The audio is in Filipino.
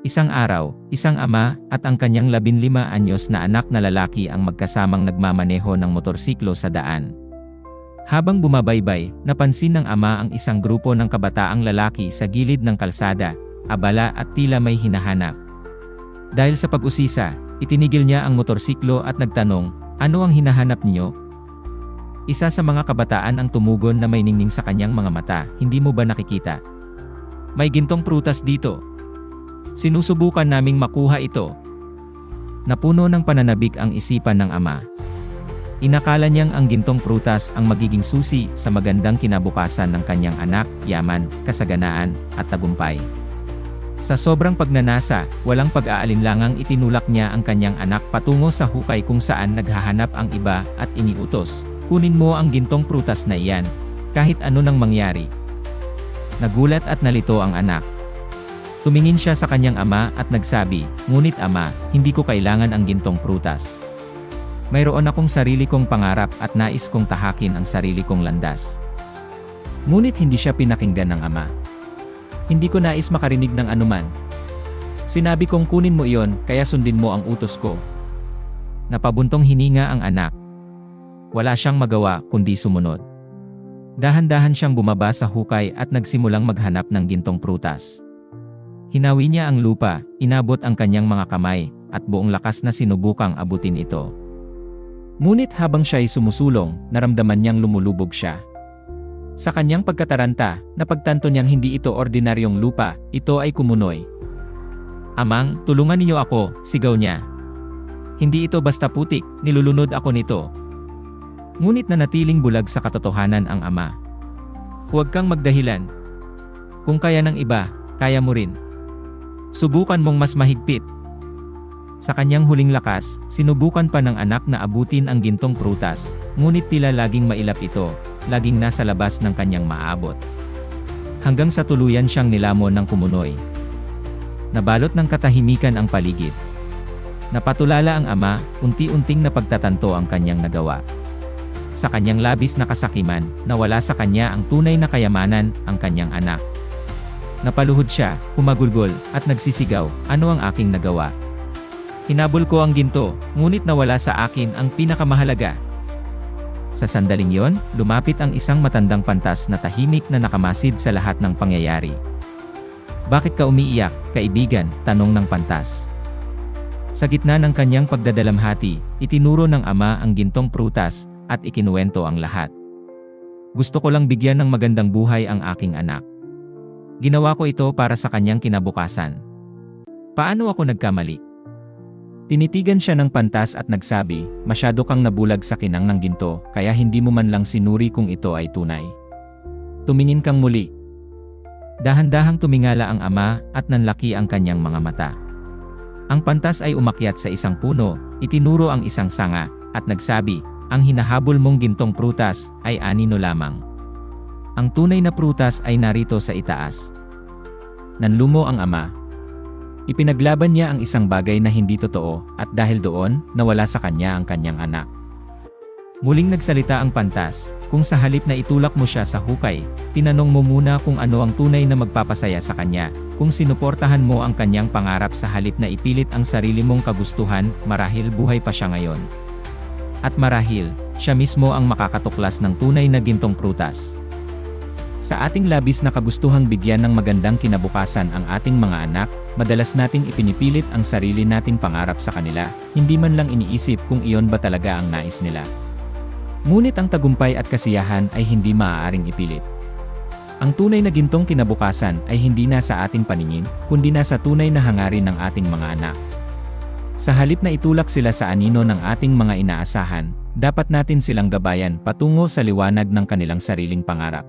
Isang araw, isang ama at ang kanyang 15 anyos na anak na lalaki ang magkasamang nagmamaneho ng motorsiklo sa daan. Habang bumabaybay, napansin ng ama ang isang grupo ng kabataang lalaki sa gilid ng kalsada, abala at tila may hinahanap. Dahil sa pag-usisa, itinigil niya ang motorsiklo at nagtanong, "Ano ang hinahanap niyo?" Isa sa mga kabataan ang tumugon na may ningning sa kanyang mga mata, "Hindi mo ba nakikita? May gintong prutas dito. Sinusubukan naming makuha ito." Napuno ng pananabik ang isipan ng ama. Inakala niyang ang gintong prutas ang magiging susi sa magandang kinabukasan ng kanyang anak, yaman, kasaganaan, at tagumpay. Sa sobrang pagnanasa, walang pag-aalinlangang itinulak niya ang kanyang anak patungo sa hukay kung saan naghahanap ang iba at iniutos, "Kunin mo ang gintong prutas na iyan, kahit ano nang mangyari." Nagulat at nalito ang anak. Tumingin siya sa kanyang ama at nagsabi, "Ngunit ama, hindi ko kailangan ang gintong prutas. Mayroon akong sarili kong pangarap at nais kong tahakin ang sarili kong landas." Ngunit hindi siya pinakinggan ng ama. "Hindi ko nais makarinig ng anuman. Sinabi kong kunin mo iyon, kaya sundin mo ang utos ko." Napabuntong hininga ang anak. Wala siyang magawa kundi sumunod. Dahan-dahan siyang bumaba sa hukay at nagsimulang maghanap ng gintong prutas. Hinawi niya ang lupa, inabot ang kanyang mga kamay, at buong lakas na sinubukang abutin ito. Ngunit habang siya'y sumusulong, naramdaman niyang lumulubog siya. Sa kanyang pagkataranta, napagtanto niyang hindi ito ordinaryong lupa, ito ay kumunoy. "Amang, tulungan niyo ako," sigaw niya. "Hindi ito basta putik, nilulunod ako nito." Ngunit nanatiling bulag sa katotohanan ang ama. "Huwag kang magdahilan. Kung kaya ng iba, kaya mo rin. Subukan mong mas mahigpit." Sa kanyang huling lakas, sinubukan pa ng anak na abutin ang gintong prutas, ngunit tila laging mailap ito, laging nasa labas ng kanyang maabot. Hanggang sa tuluyan siyang nilamon ng kumunoy. Nabalot ng katahimikan ang paligid. Napatulala ang ama, unti-unting napagtatanto ang kanyang nagawa. Sa kanyang labis na kasakiman, nawala sa kanya ang tunay na kayamanan, ang kanyang anak. Napaluhod siya, humagulgol, at nagsisigaw, "Ano ang aking nagawa? Hinabol ko ang ginto, ngunit nawala sa akin ang pinakamahalaga." Sa sandaling yon, lumapit ang isang matandang pantas na tahimik na nakamasid sa lahat ng pangyayari. "Bakit ka umiiyak, kaibigan?" tanong ng pantas. Sa gitna ng kanyang pagdadalamhati, itinuro ng ama ang gintong prutas, at ikinuwento ang lahat. "Gusto ko lang bigyan ng magandang buhay ang aking anak. Ginawa ko ito para sa kanyang kinabukasan. Paano ako nagkamali?" Tinitigan siya ng pantas at nagsabi, "Masyado kang nabulag sa kinang ng ginto, kaya hindi mo man lang sinuri kung ito ay tunay. Tumingin kang muli." Dahan-dahang tumingala ang ama at nanlaki ang kanyang mga mata. Ang pantas ay umakyat sa isang puno, itinuro ang isang sanga, at nagsabi, "Ang hinahabol mong gintong prutas ay anino lamang. Ang tunay na prutas ay narito sa itaas." Nanlumo ang ama. Ipinaglaban niya ang isang bagay na hindi totoo, at dahil doon, nawala sa kanya ang kanyang anak. Muling nagsalita ang pantas, "Kung sa halip na itulak mo siya sa hukay, tinanong mo muna kung ano ang tunay na magpapasaya sa kanya, kung sinuportahan mo ang kanyang pangarap sa halip na ipilit ang sarili mong kagustuhan, marahil buhay pa siya ngayon. At marahil, siya mismo ang makakatuklas ng tunay na gintong prutas." Sa ating labis na kagustuhang bigyan ng magandang kinabukasan ang ating mga anak, madalas nating ipinipilit ang sarili nating pangarap sa kanila, hindi man lang iniisip kung iyon ba talaga ang nais nila. Ngunit ang tagumpay at kasiyahan ay hindi maaaring ipilit. Ang tunay na gintong kinabukasan ay hindi nasa ating paningin, kundi nasa tunay na hangarin ng ating mga anak. Sa halip na itulak sila sa anino ng ating mga inaasahan, dapat natin silang gabayan patungo sa liwanag ng kanilang sariling pangarap.